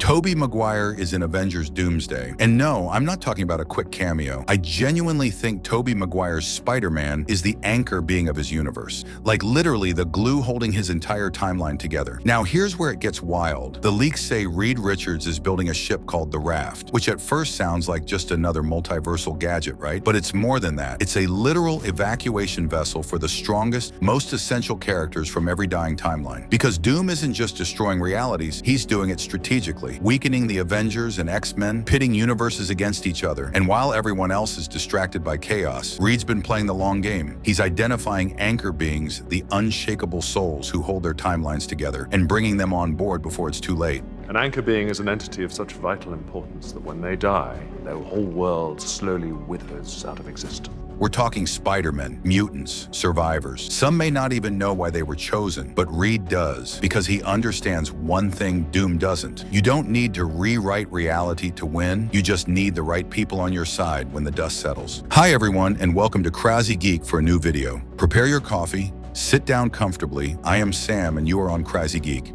Tobey Maguire is in Avengers Doomsday. And no, I'm not talking about a quick cameo. I genuinely think Tobey Maguire's Spider-Man is the anchor being of his universe. Like literally the glue holding his entire timeline together. Now here's where it gets wild. The leaks say Reed Richards is building a ship called the Raft, which at first sounds like just another multiversal gadget, right? But it's more than that. It's a literal evacuation vessel for the strongest, most essential characters from every dying timeline. Because Doom isn't just destroying realities, he's doing it strategically, weakening the Avengers and X-Men, pitting universes against each other. And while everyone else is distracted by chaos, Reed's been playing the long game. He's identifying anchor beings, the unshakable souls who hold their timelines together, and bringing them on board before it's too late. An anchor being is an entity of such vital importance that when they die, their whole world slowly withers out of existence. We're talking Spider-Men, mutants, survivors. Some may not even know why they were chosen, but Reed does, because he understands one thing Doom doesn't. You don't need to rewrite reality to win, you just need the right people on your side when the dust settles. Hi everyone, and welcome to Crazy Geek for a new video. Prepare your coffee, sit down comfortably. I am Sam, and you are on Crazy Geek.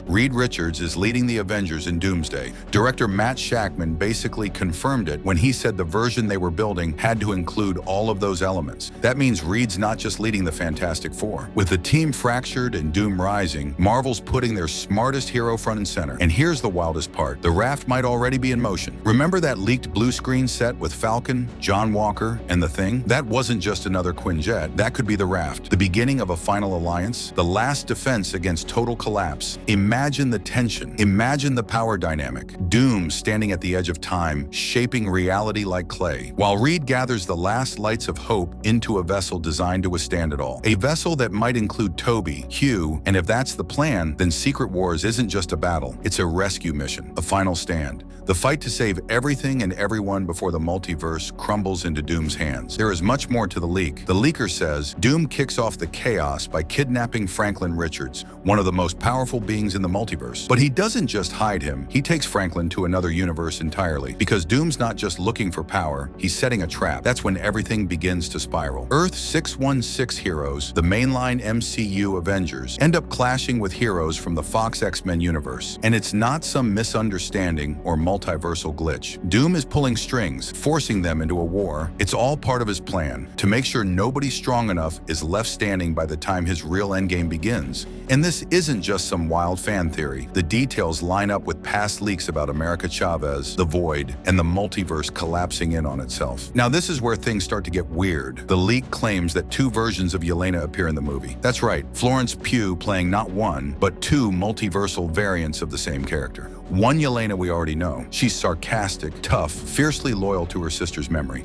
Reed Richards is leading the Avengers in Doomsday. Director Matt Shakman basically confirmed it when he said the version they were building had to include all of those elements. That means Reed's not just leading the Fantastic Four. With the team fractured and Doom rising, Marvel's putting their smartest hero front and center. And here's the wildest part. The Raft might already be in motion. Remember that leaked blue screen set with Falcon, John Walker, and the Thing? That wasn't just another Quinjet. That could be the Raft, the beginning of a final alliance, the last defense against total collapse. Imagine the tension. Imagine the power dynamic. Doom standing at the edge of time, shaping reality like clay, while Reed gathers the last lights of hope into a vessel designed to withstand it all. A vessel that might include Tobey, Hugh, and if that's the plan, then Secret Wars isn't just a battle. It's a rescue mission, a final stand. The fight to save everything and everyone before the multiverse crumbles into Doom's hands. There is much more to the leak. The leaker says Doom kicks off the chaos by kidnapping Franklin Richards, one of the most powerful beings in the multiverse. But he doesn't just hide him, he takes Franklin to another universe entirely. Because Doom's not just looking for power, he's setting a trap. That's when everything begins to spiral. Earth 616 heroes, the mainline MCU Avengers, end up clashing with heroes from the Fox X-Men universe. And it's not some misunderstanding or multiversal glitch. Doom is pulling strings, forcing them into a war. It's all part of his plan, to make sure nobody strong enough is left standing by the time his real endgame begins. And this isn't just some wild fan theory. The details line up with past leaks about America Chavez, the Void, and the multiverse collapsing in on itself. Now this is where things start to get weird. The leak claims that two versions of Yelena appear in the movie. That's right, Florence Pugh playing not one, but two multiversal variants of the same character. One Yelena we already know. She's sarcastic, tough, fiercely loyal to her sister's memory.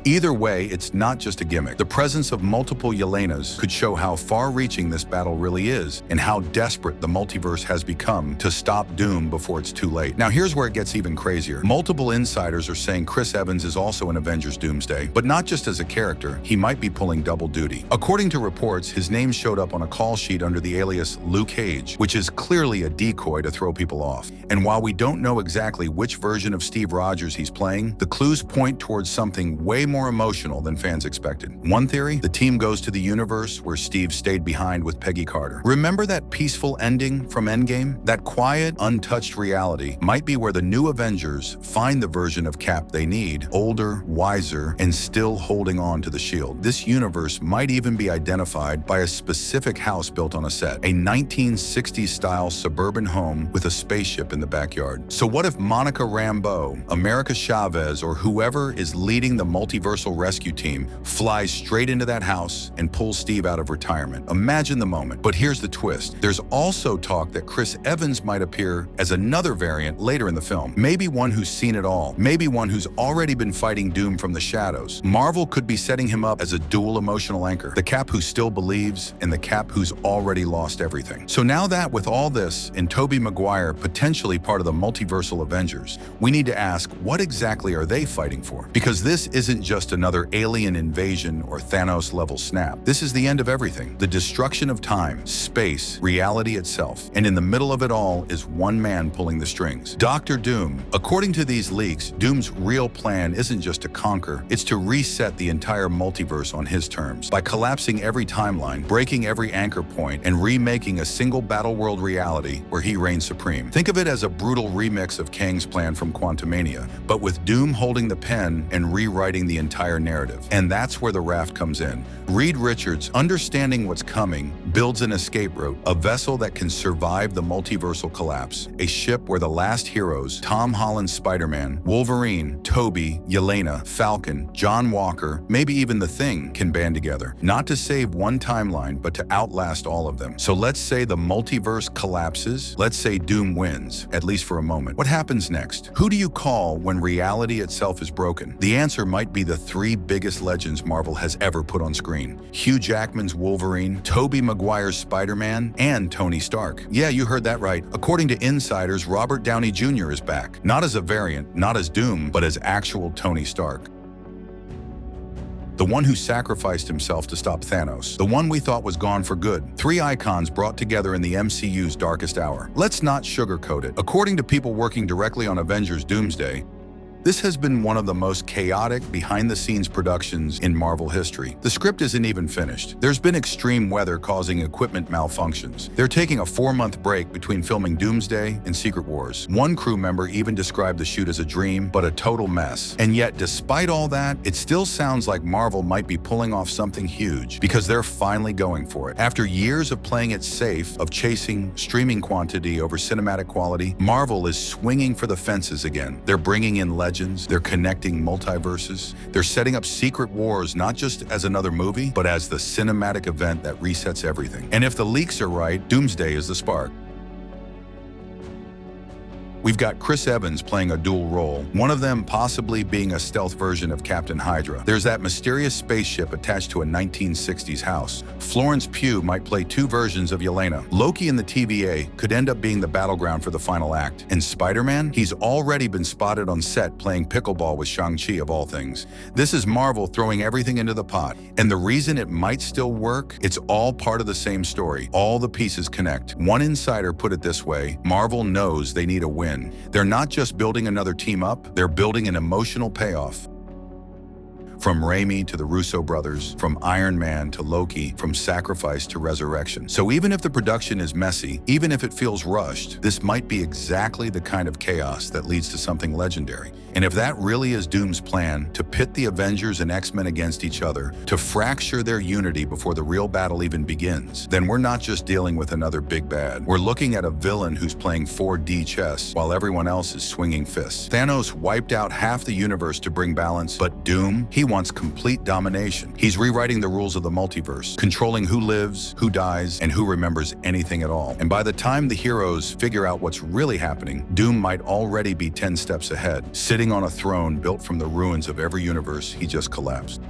Either way, it's not just a gimmick. The presence of multiple Yelenas could show how far-reaching this battle really is and how desperate the multiverse has become to stop Doom before it's too late. Now here's where it gets even crazier. Multiple insiders are saying Chris Evans is also in Avengers Doomsday, but not just as a character, he might be pulling double duty. According to reports, his name showed up on a call sheet under the alias Luke Cage, which is clearly a decoy to throw people off. And while we don't know exactly which version of Steve Rogers he's playing, the clues point towards something way more emotional than fans expected. One theory, the team goes to the universe where Steve stayed behind with Peggy Carter. Remember that peaceful ending from Endgame? That quiet, untouched reality might be where the new Avengers find the version of Cap they need, older, wiser, and still holding on to the shield. This universe might even be identified by a specific house built on a set, a 1960s-style suburban home with a spaceship in the backyard. So what if Monica Rambeau, America Chavez, or whoever is leading the multiversal rescue team flies straight into that house and pulls Steve out of retirement? Imagine the moment. But here's the twist. There's also talk that Chris Evans might appear as another variant later in the film. Maybe one who's seen it all. Maybe one who's already been fighting Doom from the shadows. Marvel could be setting him up as a dual emotional anchor. The Cap who still believes and the Cap who's already lost everything. So now that with all this and Tobey Maguire potentially part of the multiversal Avengers, we need to ask, what exactly are they fighting for? Because this isn't just just another alien invasion or Thanos-level snap. This is the end of everything. The destruction of time, space, reality itself. And in the middle of it all is one man pulling the strings. Dr. Doom. According to these leaks, Doom's real plan isn't just to conquer, it's to reset the entire multiverse on his terms. By collapsing every timeline, breaking every anchor point, and remaking a single Battleworld reality where he reigns supreme. Think of it as a brutal remix of Kang's plan from Quantumania, but with Doom holding the pen and rewriting the entire narrative. And that's where the raft comes in. Reed Richards, understanding what's coming, builds an escape route, a vessel that can survive the multiversal collapse, a ship where the last heroes, Tom Holland's Spider-Man, Wolverine, Tobey, Yelena, Falcon, John Walker, maybe even the Thing, can band together. Not to save one timeline, but to outlast all of them. So let's say the multiverse collapses. Let's say Doom wins, at least for a moment. What happens next? Who do you call when reality itself is broken? The answer might be the three biggest legends Marvel has ever put on screen. Hugh Jackman's Wolverine, Tobey Maguire's Spider-Man, and Tony Stark. Yeah, you heard that right. According to insiders, Robert Downey Jr. is back. Not as a variant, not as Doom, but as actual Tony Stark. The one who sacrificed himself to stop Thanos. The one we thought was gone for good. Three icons brought together in the MCU's darkest hour. Let's not sugarcoat it. According to people working directly on Avengers Doomsday, this has been one of the most chaotic, behind-the-scenes productions in Marvel history. The script isn't even finished. There's been extreme weather causing equipment malfunctions. They're taking a 4-month break between filming Doomsday and Secret Wars. One crew member even described the shoot as a dream, but a total mess. And yet, despite all that, it still sounds like Marvel might be pulling off something huge, because they're finally going for it. After years of playing it safe, of chasing streaming quantity over cinematic quality, Marvel is swinging for the fences again. They're bringing in legends. They're connecting multiverses. They're setting up Secret Wars not just as another movie, but as the cinematic event that resets everything. And if the leaks are right, Doomsday is the spark. We've got Chris Evans playing a dual role, one of them possibly being a stealth version of Captain Hydra. There's that mysterious spaceship attached to a 1960s house. Florence Pugh might play two versions of Yelena. Loki in the TVA could end up being the battleground for the final act. And Spider-Man? He's already been spotted on set playing pickleball with Shang-Chi of all things. This is Marvel throwing everything into the pot. And the reason it might still work, it's all part of the same story. All the pieces connect. One insider put it this way: Marvel knows they need a win. They're not just building another team up, they're building an emotional payoff. From Raimi to the Russo brothers, from Iron Man to Loki, from sacrifice to resurrection. So even if the production is messy, even if it feels rushed, this might be exactly the kind of chaos that leads to something legendary. And if that really is Doom's plan, to pit the Avengers and X-Men against each other, to fracture their unity before the real battle even begins, then we're not just dealing with another big bad. We're looking at a villain who's playing 4D chess while everyone else is swinging fists. Thanos wiped out half the universe to bring balance, but Doom, he wants complete domination. He's rewriting the rules of the multiverse, controlling who lives, who dies, and who remembers anything at all. And by the time the heroes figure out what's really happening, Doom might already be 10 steps ahead, sitting on a throne built from the ruins of every universe he just collapsed.